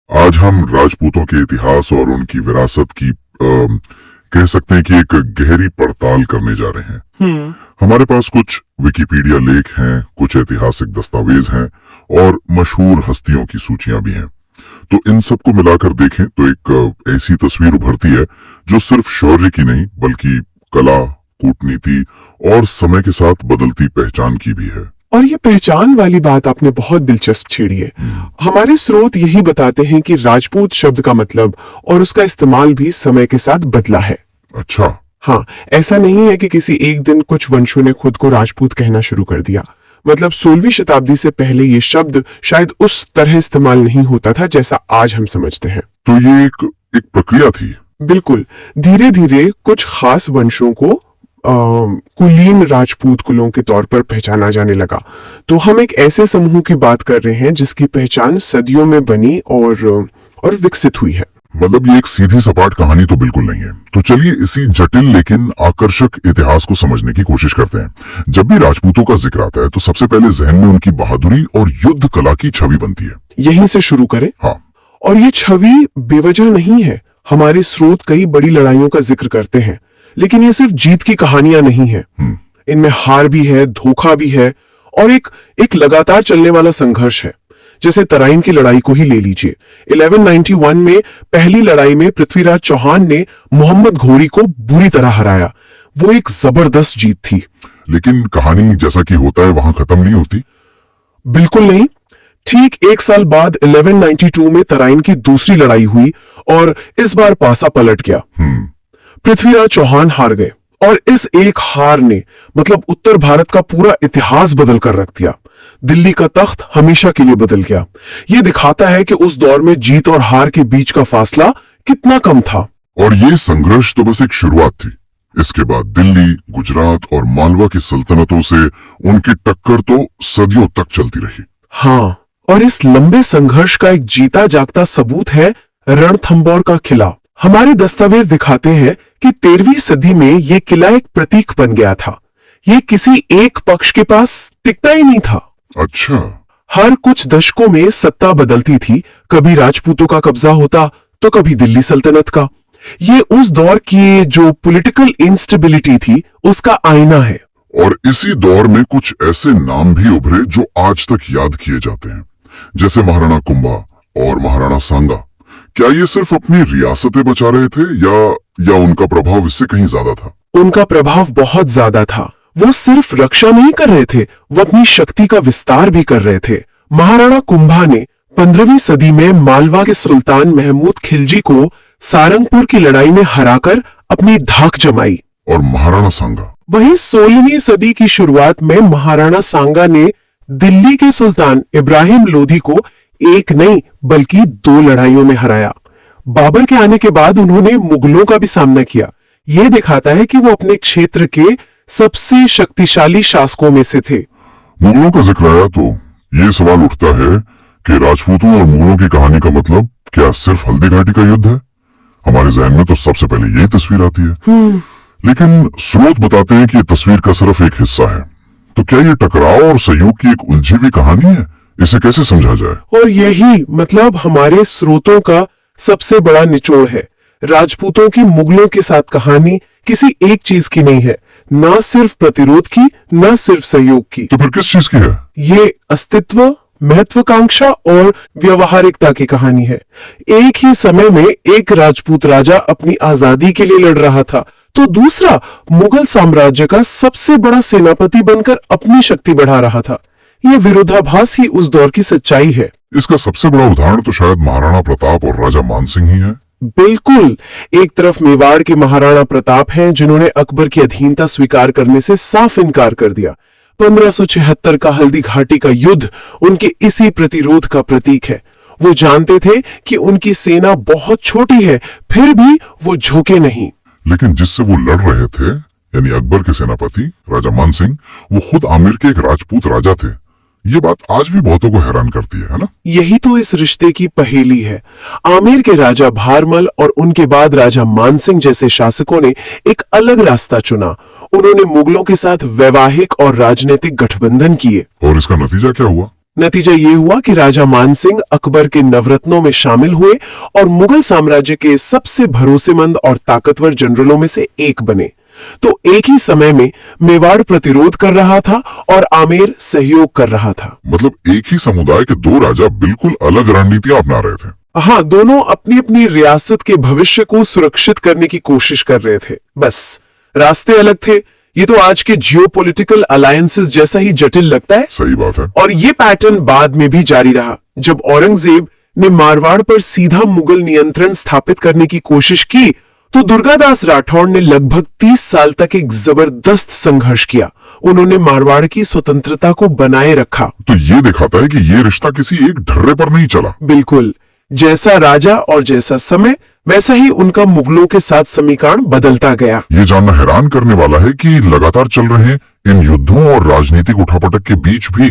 आज हम राजपूतों के इतिहास और उनकी विरासत की कह सकते हैं कि एक गहरी पड़ताल करने जा रहे हैं। हमारे पास कुछ विकिपीडिया लेख हैं, कुछ ऐतिहासिक दस्तावेज हैं और मशहूर हस्तियों की सूचियां भी हैं। तो इन सबको मिलाकर देखें तो एक ऐसी तस्वीर उभरती है जो सिर्फ शौर्य की नहीं बल्कि कला, कूटनीति और समय के साथ बदलती पहचान की भी है। और ये पहचान वाली बात आपने बहुत दिलचस्प छेड़ी है। हमारे स्रोत यही बताते हैं कि राजपूत शब्द का मतलब और उसका इस्तेमाल भी समय के साथ बदला है। अच्छा। हाँ, ऐसा नहीं है कि किसी एक दिन कुछ वंशों ने खुद को राजपूत कहना शुरू कर दिया। मतलब 16वीं शताब्दी से पहले ये शब्द शायद उस तरह इस्तेमाल नहीं होता था जैसा आज हम समझते हैं। तो ये एक प्रक्रिया थी। बिल्कुल, धीरे धीरे कुछ खास वंशों को कुलीन राजपूत कुलों के तौर पर पहचाना जाने लगा। तो हम एक ऐसे समूह की बात कर रहे हैं जिसकी पहचान सदियों में बनी और विकसित हुई है। मतलब ये एक सीधी सपाट कहानी तो बिल्कुल नहीं है। तो चलिए इसी जटिल लेकिन आकर्षक इतिहास को समझने की कोशिश करते हैं। जब भी राजपूतों का जिक्र आता है तो सबसे पहले जहन में उनकी बहादुरी और युद्ध कला की छवि बनती है। यहीं से शुरू करें। हाँ, और ये छवि बेवजह नहीं है। हमारे स्रोत कई बड़ी लड़ाइयों का जिक्र करते हैं, लेकिन ये सिर्फ जीत की कहानियां नहीं है। इनमें हार भी है, धोखा भी है और एक लगातार चलने वाला संघर्ष है। जैसे तराइन की लड़ाई को ही ले लीजिए। 1191 में पहली लड़ाई में पृथ्वीराज चौहान ने मोहम्मद घोरी को बुरी तरह हराया। वो एक जबरदस्त जीत थी। लेकिन कहानी जैसा कि होता है वहां खत्म नहीं होती। बिल्कुल नहीं। ठीक एक साल बाद 1192 में तराइन की दूसरी लड़ाई हुई और इस बार पासा पलट गया। पृथ्वीराज चौहान हार गए और इस एक हार ने मतलब उत्तर भारत का पूरा इतिहास बदल कर रख दिया। दिल्ली का तख्त हमेशा के लिए बदल गया। यह दिखाता है कि उस दौर में जीत और हार के बीच का फासला कितना कम था। और ये संघर्ष तो बस एक शुरुआत थी। इसके बाद दिल्ली, गुजरात और मालवा की सल्तनतों से उनकी टक्कर तो सदियों तक चलती रही। हाँ, और इस लंबे संघर्ष का एक जीता जागता सबूत है रणथंबोर का किला। हमारे दस्तावेज दिखाते हैं कि 13वीं सदी में यह किला एक प्रतीक बन गया था। यह किसी एक पक्ष के पास टिकता ही नहीं था। अच्छा। हर कुछ दशकों में सत्ता बदलती थी। कभी राजपूतों का कब्जा होता तो कभी दिल्ली सल्तनत का। ये उस दौर की जो पॉलिटिकल इंस्टेबिलिटी थी उसका आईना है। और इसी दौर में कुछ ऐसे नाम भी उभरे जो आज तक याद किए जाते हैं, जैसे महाराणा कुंभा और महाराणा सांगा। क्या ये सिर्फ अपनी रियासतें बचा रहे थे या उनका प्रभाव इससे कहीं ज्यादा था? उनका प्रभाव बहुत ज्यादा था। वो सिर्फ रक्षा नहीं कर रहे थे, वो अपनी शक्ति का विस्तार भी कर रहे थे। महाराणा कुंभा ने 15वीं सदी में मालवा के सुल्तान महमूद खिलजी को सारंगपुर की लड़ाई में हराकर अपनी धाक जमाई। और महाराणा सांगा वहीं 16वीं सदी की शुरुआत में महाराणा सांगा ने दिल्ली के सुल्तान इब्राहिम लोधी को एक नहीं बल्कि 2 लड़ाइयों में हराया। बाबर के आने के बाद उन्होंने मुगलों का भी सामना किया। यह दिखाता है कि वो अपने क्षेत्र के सबसे शक्तिशाली शासकों में से थे। मुगलों का जिक्र आया तो ये सवाल उठता है कि राजपूतों और मुगलों की कहानी का मतलब क्या सिर्फ हल्दी घाटी का युद्ध है? हमारे जहन में तो सबसे पहले यही तस्वीर आती है। लेकिन स्रोत बताते हैं कि यह तस्वीर का सिर्फ एक हिस्सा है। तो क्या ये टकराव और सहयोग की एक उलझी हुई कहानी है? इसे कैसे समझा जाए? और यही मतलब हमारे स्रोतों का सबसे बड़ा निचोड़ है। राजपूतों की मुगलों के साथ कहानी किसी एक चीज की नहीं है, ना सिर्फ प्रतिरोध की, ना सिर्फ सहयोग की। तो फिर किस चीज की है? ये अस्तित्व, महत्वाकांक्षा और व्यवहारिकता की कहानी है। एक ही समय में एक राजपूत राजा अपनी आजादी के लिए लड़ रहा था तो दूसरा मुगल साम्राज्य का सबसे बड़ा सेनापति बनकर अपनी शक्ति बढ़ा रहा था। ये विरोधाभास ही उस दौर की सच्चाई है। इसका सबसे बड़ा उदाहरण तो शायद महाराणा प्रताप और राजा मानसिंह ही है। बिल्कुल। एक तरफ मेवाड़ के महाराणा प्रताप हैं जिन्होंने अकबर की अधीनता स्वीकार करने से साफ इनकार कर दिया। 1576 का हल्दी घाटी का युद्ध उनके इसी प्रतिरोध का प्रतीक है। वो जानते थे कि उनकी सेना बहुत छोटी है, फिर भी वो झुके नहीं। लेकिन जिससे वो लड़ रहे थे यानी अकबर के सेनापति राजा मानसिंह, वो खुद आमिर के एक राजपूत राजा थे। ये बात आज भी बहुतों को हैरान करती है ना? यही तो इस रिश्ते की पहेली है। आमेर के राजा भारमल और उनके बाद राजा मानसिंह जैसे शासकों ने एक अलग रास्ता चुना। उन्होंने मुगलों के साथ वैवाहिक और राजनीतिक गठबंधन किए। और इसका नतीजा क्या हुआ? नतीजा ये हुआ कि राजा मानसिंह अकबर के नवरत्नों में शामिल हुए और मुगल साम्राज्य के सबसे भरोसेमंद और ताकतवर जनरलों में से एक बने। तो एक ही समय में मेवाड़ प्रतिरोध कर रहा था और आमेर सहयोग कर रहा था। मतलब एक ही समुदाय के दो राजा बिल्कुल अलग रणनीतियां अपना रहे थे। हाँ, दोनों अपनी अपनी रियासत के भविष्य को सुरक्षित करने की कोशिश कर रहे थे, बस रास्ते अलग थे। ये तो आज के जियोपॉलिटिकल अलायंसेस जैसा ही जटिल लगता है। सही बात है। और ये पैटर्न बाद में भी जारी रहा। जब औरंगजेब ने मारवाड़ पर सीधा मुगल नियंत्रण स्थापित करने की कोशिश की तो दुर्गादास राठौड़ ने लगभग 30 साल तक एक जबरदस्त संघर्ष किया। उन्होंने मारवाड़ की स्वतंत्रता को बनाए रखा। तो ये दिखाता है कि ये रिश्ता किसी एक ढर्रे पर नहीं चला। बिल्कुल, जैसा राजा और जैसा समय वैसा ही उनका मुगलों के साथ समीकरण बदलता गया। ये जानना हैरान करने वाला है कि लगातार चल रहे इन युद्धों और राजनीतिक उठापटक के बीच भी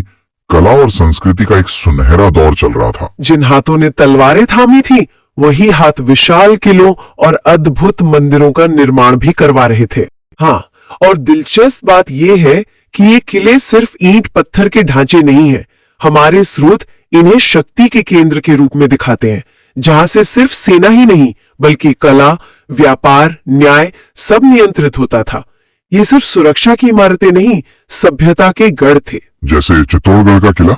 कला और संस्कृति का एक सुनहरा दौर चल रहा था। जिन हाथों ने तलवारें थामी थी वही हाथ विशाल किलों और अद्भुत मंदिरों का निर्माण भी करवा रहे थे। हाँ, और दिलचस्प बात यह है कि ये किले सिर्फ ईंट पत्थर के ढांचे नहीं है। हमारे स्रोत इन्हें शक्ति के केंद्र के रूप में दिखाते हैं, जहां से सिर्फ सेना ही नहीं बल्कि कला, व्यापार, न्याय सब नियंत्रित होता था। ये सिर्फ सुरक्षा की इमारतें नहीं, सभ्यता के गढ़ थे। जैसे चित्तौड़गढ़ का किला,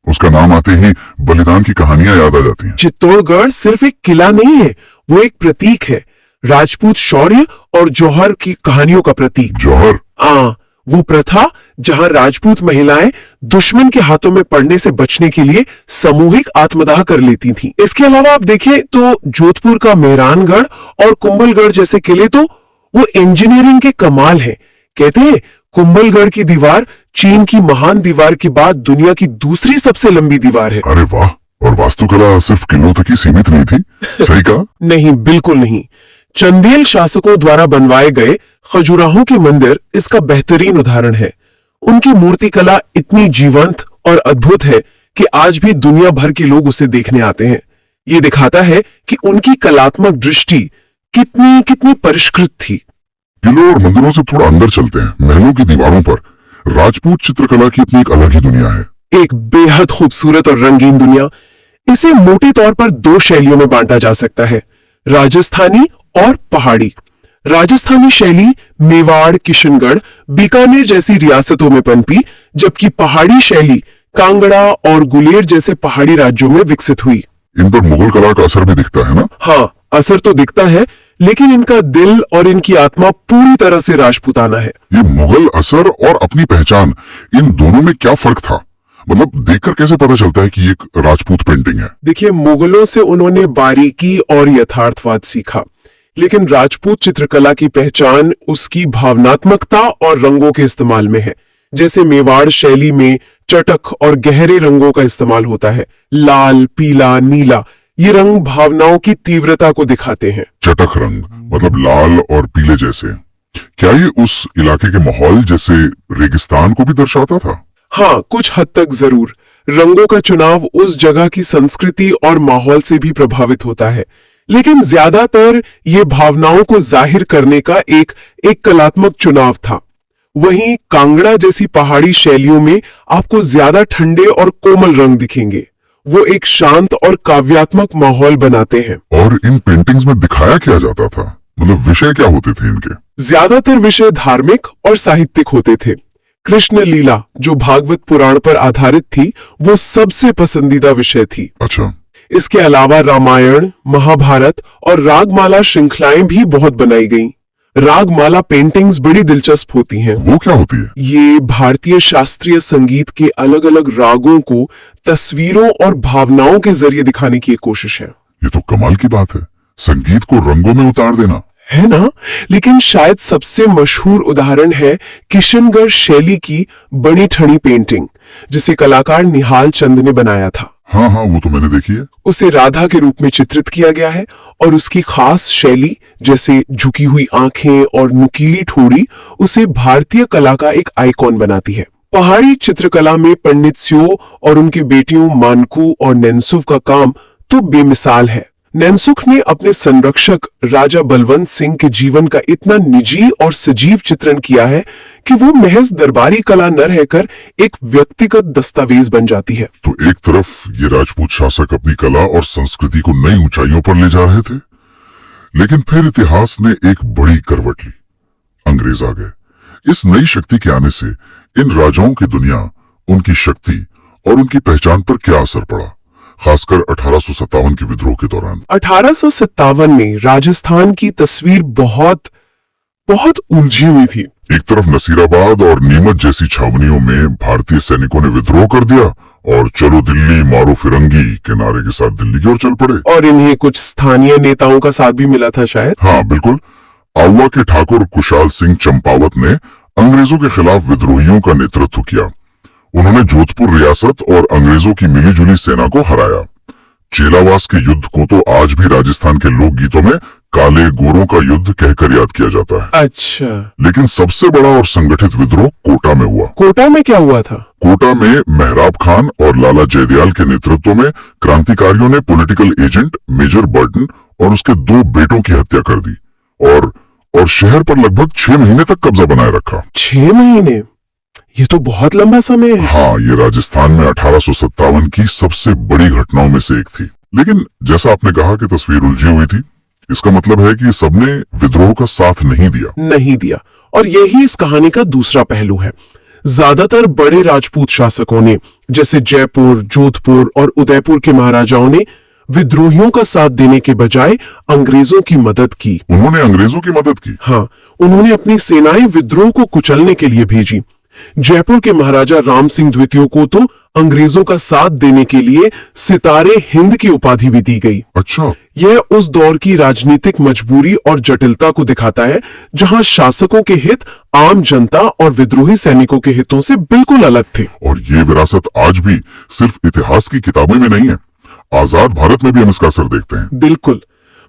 उसका नाम आते ही बलिदान की कहानियां याद आ जाती हैं। चित्तौड़गढ़ सिर्फ एक किला नहीं है, वो एक प्रतीक है, राजपूत शौर्य और जौहर की कहानियों का प्रतीक। जौहर? वो प्रथा जहां राजपूत महिलाएं दुश्मन के हाथों में पड़ने से बचने के लिए सामूहिक आत्मदाह कर लेती थीं। इसके अलावा आप देखें तो जोधपुर का मेहरानगढ़ और कुंभलगढ़ जैसे किले तो वो इंजीनियरिंग के कमाल हैं। कहते हैं कुंभलगढ़ की दीवार चीन की महान दीवार के बाद दुनिया की दूसरी सबसे लंबी दीवार है। अरे वाह! और वास्तुकला सिर्फ किलों तक ही सीमित नहीं थी, सही कहा? नहीं, बिल्कुल नहीं। चंदेल शासकों द्वारा बनवाए गए खजुराहो के मंदिर इसका बेहतरीन उदाहरण है। उनकी मूर्ति कला इतनी जीवंत और अद्भुत है कि आज भी दुनिया भर के लोग उसे देखने आते हैं। ये दिखाता है कि उनकी कलात्मक दृष्टि कितनी कितनी परिष्कृत थी। किलों और मंदिरों से थोड़ा अंदर चलते हैं। महलों की दीवारों पर राजपूत चित्रकला की अपनी एक अलग ही दुनिया है। एक बेहद खूबसूरत और रंगीन दुनिया। इसे मोटे तौर पर दो शैलियों में बांटा जा सकता है, राजस्थानी और पहाड़ी। राजस्थानी शैली मेवाड़, किशनगढ़, बीकानेर जैसी रियासतों में पनपी, जबकि पहाड़ी शैली कांगड़ा और गुलेर जैसे पहाड़ी राज्यों में विकसित हुई। इन पर मुगल कला का असर भी दिखता है ना? हाँ, असर तो दिखता है, लेकिन इनका दिल और इनकी आत्मा पूरी तरह से राजपूताना है। ये मुगल असर और अपनी पहचान, इन दोनों में क्या फर्क था? मतलब देखकर कैसे पता चलता है कि ये एक राजपूत पेंटिंग है? देखिए, मुगलों से उन्होंने बारीकी और यथार्थवाद सीखा, लेकिन राजपूत चित्रकला की पहचान उसकी भावनात्मकता और रंगों के इस्तेमाल में है। जैसे मेवाड़ शैली में चटक और गहरे रंगों का इस्तेमाल होता है। लाल, पीला, नीला, ये रंग भावनाओं की तीव्रता को दिखाते हैं। चटक रंग मतलब लाल और पीले जैसे। क्या ये उस इलाके के माहौल जैसे रेगिस्तान को भी दर्शाता था? हाँ, कुछ हद तक जरूर। रंगों का चुनाव उस जगह की संस्कृति और माहौल से भी प्रभावित होता है, लेकिन ज्यादातर ये भावनाओं को जाहिर करने का एक कलात्मक चुनाव था। वहीं कांगड़ा जैसी पहाड़ी शैलियों में आपको ज्यादा ठंडे और कोमल रंग दिखेंगे। वो एक शांत और काव्यात्मक माहौल बनाते हैं। और इन पेंटिंग्स में दिखाया क्या जाता था? मतलब विषय क्या होते थे इनके? ज्यादातर विषय धार्मिक और साहित्यिक होते थे। कृष्ण लीला, जो भागवत पुराण पर आधारित थी, वो सबसे पसंदीदा विषय थी। अच्छा। इसके अलावा रामायण, महाभारत और रागमाला श्रृंखलाएं भी बहुत बनाई गईं। रागमाला पेंटिंग्स बड़ी दिलचस्प होती हैं। वो क्या होती है? ये भारतीय शास्त्रीय संगीत के अलग अलग रागों को तस्वीरों और भावनाओं के जरिए दिखाने की एक कोशिश है। ये तो कमाल की बात है, संगीत को रंगों में उतार देना, है ना? लेकिन शायद सबसे मशहूर उदाहरण है किशनगढ़ शैली की बड़ी ठणी पेंटिंग, जिसे कलाकार निहाल चंद ने बनाया था। हाँ, वो तो मैंने देखी है। उसे राधा के रूप में चित्रित किया गया है और उसकी खास शैली, जैसे झुकी हुई आंखें और नुकीली ठोड़ी, उसे भारतीय कला का एक आइकॉन बनाती है। पहाड़ी चित्रकला में पंडित स्यो और उनके बेटियों मानकू और नेंसुव का काम तो बेमिसाल है। नैनसुख ने अपने संरक्षक राजा बलवंत सिंह के जीवन का इतना निजी और सजीव चित्रण किया है कि वो महज दरबारी कला न रहकर एक व्यक्तिगत दस्तावेज बन जाती है। तो एक तरफ ये राजपूत शासक अपनी कला और संस्कृति को नई ऊंचाइयों पर ले जा रहे थे, लेकिन फिर इतिहास ने एक बड़ी करवट ली। अंग्रेज आ गए। इस नई शक्ति के आने से इन राजाओं की दुनिया, उनकी शक्ति और उनकी पहचान पर क्या असर पड़ा, खासकर 1857 के विद्रोह के दौरान। 1857 में राजस्थान की तस्वीर बहुत उलझी हुई थी। एक तरफ नसीराबाद और नीमच जैसी छावनियों में भारतीय सैनिकों ने विद्रोह कर दिया और चलो दिल्ली मारो फिरंगी के नारे के साथ दिल्ली की ओर चल पड़े। और इन्हें कुछ स्थानीय नेताओं का साथ भी मिला था शायद। हाँ बिल्कुल। आउवा के ठाकुर कुशाल सिंह चंपावत ने अंग्रेजों के खिलाफ विद्रोहियों का नेतृत्व किया। उन्होंने जोधपुर रियासत और अंग्रेजों की मिलीजुली सेना को हराया। चेलावास के युद्ध को तो आज भी राजस्थान के लोकगीतों में काले गोरों का युद्ध कहकर याद किया जाता है। अच्छा। लेकिन सबसे बड़ा और संगठित विद्रोह कोटा में हुआ। कोटा में क्या हुआ था? कोटा में मेहराब खान और लाला जयदयाल के नेतृत्व में क्रांतिकारियों ने पॉलिटिकल एजेंट मेजर बर्टन और उसके 2 बेटों की हत्या कर दी और शहर पर लगभग 6 महीने तक कब्जा बनाए रखा। 6 महीने? ये तो बहुत लंबा समय है। हाँ, ये राजस्थान में 1857 की सबसे बड़ी घटनाओं में से एक थी। लेकिन जैसा आपने कहा कि तस्वीर उलझी हुई थी, इसका मतलब है कि सबने विद्रोह का साथ नहीं दिया। और यही इस कहानी का दूसरा पहलू है। ज्यादातर बड़े राजपूत शासकों ने, जैसे जयपुर, जोधपुर और उदयपुर के महाराजाओं ने विद्रोहियों का साथ देने के बजाय अंग्रेजों की मदद की। उन्होंने अंग्रेजों की मदद की? हाँ, उन्होंने अपनी सेनाएं विद्रोह को कुचलने के लिए भेजी। जयपुर के महाराजा राम सिंह द्वितीय को तो अंग्रेजों का साथ देने के लिए सितारे हिंद की उपाधि भी दी गई। अच्छा। यह उस दौर की राजनीतिक मजबूरी और जटिलता को दिखाता है, जहां शासकों के हित आम जनता और विद्रोही सैनिकों के हितों से बिल्कुल अलग थे। और ये विरासत आज भी सिर्फ इतिहास की किताबों में नहीं है, आजाद भारत में भी हम इसका असर देखते हैं। बिल्कुल।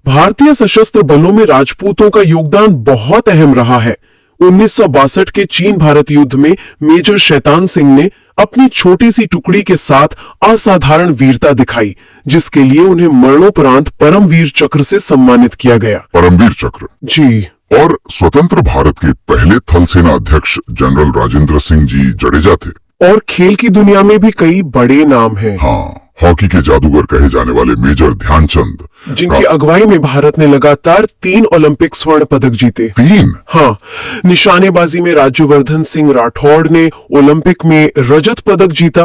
भारतीय सशस्त्र बलों में राजपूतों का योगदान बहुत अहम रहा है। 1962 के चीन भारत युद्ध में मेजर शैतान सिंह ने अपनी छोटी सी टुकड़ी के साथ असाधारण वीरता दिखाई, जिसके लिए उन्हें मरणोपरांत परमवीर चक्र से सम्मानित किया गया। परमवीर चक्र? जी। और स्वतंत्र भारत के पहले थल सेना अध्यक्ष जनरल राजेंद्र सिंह जी जडेजा थे। और खेल की दुनिया में भी कई बड़े नाम हैं। हाँ, हॉकी के जादूगर कहे जाने वाले मेजर ध्यानचंद, जिनकी अगुवाई में भारत ने लगातार 3 ओलंपिक स्वर्ण पदक जीते। 3? हाँ। निशानेबाजी में राज्यवर्धन सिंह राठौड़ ने ओलंपिक में रजत पदक जीता।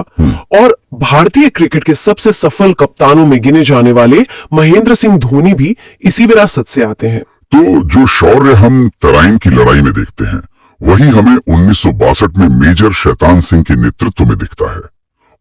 और भारतीय क्रिकेट के सबसे सफल कप्तानों में गिने जाने वाले महेंद्र सिंह धोनी भी इसी विरासत से आते हैं। तो जो शौर्य हम तराइन की लड़ाई में देखते हैं, वही हमें 1962 में मेजर शैतान सिंह के नेतृत्व में दिखता है।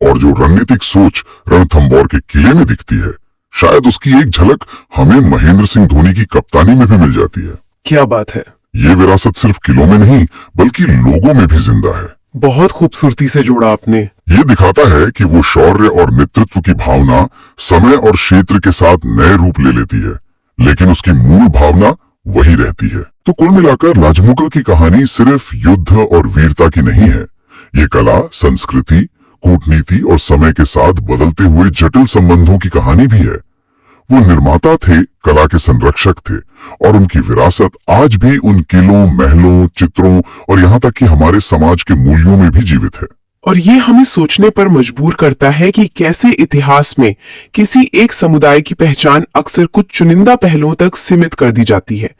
और जो रणनीतिक सोच रणथंबोर के किले में दिखती है, शायद उसकी एक झलक हमें महेंद्र सिंह धोनी की कप्तानी में भी मिल जाती है। क्या बात है। ये विरासत सिर्फ किलों में नहीं, बल्कि लोगों में भी जिंदा है। बहुत खूबसूरती से जोड़ा आपने। ये दिखाता है कि वो शौर्य और नेतृत्व की भावना समय और क्षेत्र के साथ नए रूप ले लेती है, लेकिन उसकी मूल भावना वही रहती है। तो कुल मिलाकर राजमुगल की कहानी सिर्फ युद्ध और वीरता की नहीं है। ये कला, संस्कृति, कूटनीति और समय के साथ बदलते हुए जटिल संबंधों की कहानी भी है। वो निर्माता थे, कला के संरक्षक थे, और उनकी विरासत आज भी उन किलों, महलों, चित्रों और यहाँ तक कि हमारे समाज के मूल्यों में भी जीवित है। और ये हमें सोचने पर मजबूर करता है कि कैसे इतिहास में किसी एक समुदाय की पहचान अक्सर कुछ चुनिंदा पहलुओं तक सीमित कर दी जाती है।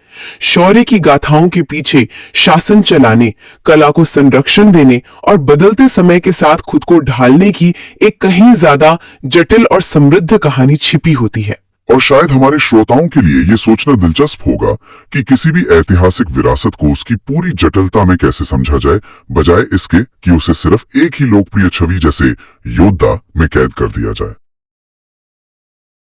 शौर्य की गाथाओं के पीछे शासन चलाने, कला को संरक्षण देने और बदलते समय के साथ खुद को ढालने की एक कहीं ज्यादा जटिल और समृद्ध कहानी छिपी होती है। और शायद हमारे श्रोताओं के लिए ये सोचना दिलचस्प होगा कि किसी भी ऐतिहासिक विरासत को उसकी पूरी जटिलता में कैसे समझा जाए, बजाय इसके कि उसे सिर्फ एक ही लोकप्रिय छवि जैसे योद्धा में कैद कर दिया जाए।